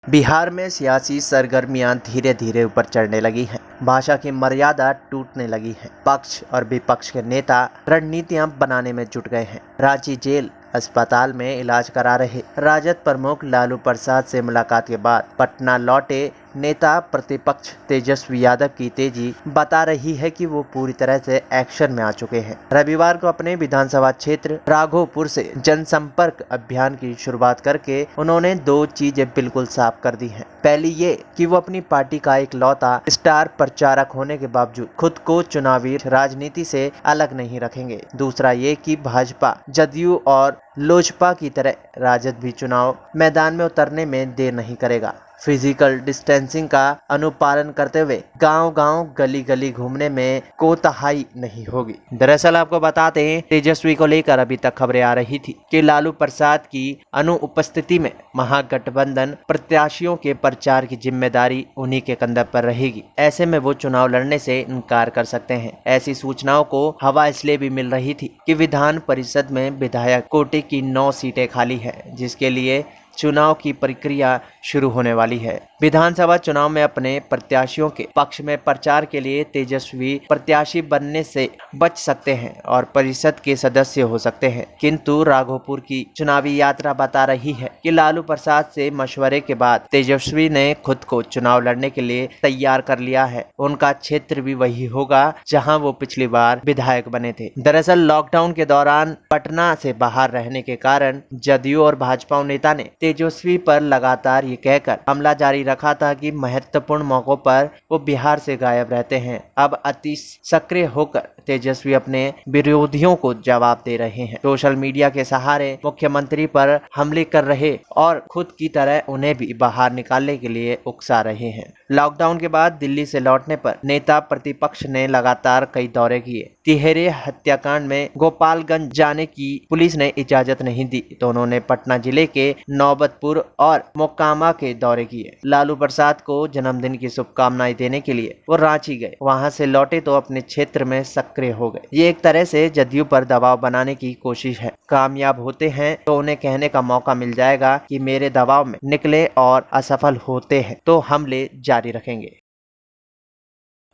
बिहार में सियासी सरगर्मियां धीरे धीरे ऊपर चढ़ने लगी हैं। भाषा की मर्यादा टूटने लगी है। पक्ष और विपक्ष के नेता रणनीतियां बनाने में जुट गए हैं। रांची जेल अस्पताल में इलाज करा रहे राजद प्रमुख लालू प्रसाद से मुलाकात के बाद पटना लौटे नेता प्रतिपक्ष तेजस्वी यादव की तेजी बता रही है कि वो पूरी तरह से एक्शन में आ चुके हैं। रविवार को अपने विधानसभा क्षेत्र राघोपुर से जनसंपर्क अभियान की शुरुआत करके उन्होंने दो चीजें बिल्कुल साफ कर दी हैं। पहली ये कि वो अपनी पार्टी का एक लौता स्टार प्रचारक होने के बावजूद खुद को चुनावी राजनीति से अलग नहीं रखेंगे। दूसरा ये कि भाजपा, जदयू और लोजपा की तरह राजद भी चुनाव मैदान में उतरने में देर नहीं करेगा। फिजिकल डिस्टेंसिंग का अनुपालन करते हुए गांव-गांव, गली-गली घूमने में कोताही नहीं होगी। दरअसल आपको बताते हैं, तेजस्वी को लेकर अभी तक खबरें आ रही थी कि लालू प्रसाद की अनुपस्थिति में महागठबंधन प्रत्याशियों के प्रचार की जिम्मेदारी उन्हीं के कंधे पर रहेगी। ऐसे में वो चुनाव लड़ने से इनकार कर सकते हैं। ऐसी सूचनाओं को हवा इसलिए भी मिल रही थी कि विधान परिषद में विधायक कोटे की 9 सीटें खाली है, जिसके लिए चुनाव की प्रक्रिया शुरू होने वाली है। विधानसभा चुनाव में अपने प्रत्याशियों के पक्ष में प्रचार के लिए तेजस्वी प्रत्याशी बनने से बच सकते हैं और परिषद के सदस्य हो सकते हैं, किंतु राघोपुर की चुनावी यात्रा बता रही है कि लालू प्रसाद से मशवरे के बाद तेजस्वी ने खुद को चुनाव लड़ने के लिए तैयार कर लिया है। उनका क्षेत्र भी वही होगा जहां वो पिछली बार विधायक बने थे। दरअसल लॉकडाउन के दौरान पटना से बाहर रहने के कारण जदयू और भाजपा नेता ने तेजस्वी पर लगातार ये कहकर हमला जारी रखा था कि महत्वपूर्ण मौकों पर वो बिहार से गायब रहते हैं। अब अति सक्रिय होकर तेजस्वी अपने विरोधियों को जवाब दे रहे हैं। सोशल मीडिया के सहारे मुख्यमंत्री पर हमले कर रहे और खुद की तरह उन्हें भी बाहर निकालने के लिए उकसा रहे हैं। लॉकडाउन के बाद दिल्ली से लौटने पर नेता प्रतिपक्ष ने लगातार कई दौरे किए। तिहेरे हत्याकांड में गोपालगंज जाने की पुलिस ने इजाजत नहीं दी तो उन्होंने पटना जिले के नौबतपुर और मोकामा के दौरे किए। लालू प्रसाद को जन्मदिन की शुभकामनाएं देने के लिए वो रांची गए। वहां से लौटे तो अपने क्षेत्र में सक्रिय हो गए। ये एक तरह से जदयू पर दबाव बनाने की कोशिश है। कामयाब होते हैं तो उन्हें कहने का मौका मिल जाएगा कि मेरे दबाव में निकले और असफल होते हैं तो हमले जारी रखेंगे।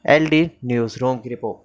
LD न्यूज रूम की रिपोर्ट।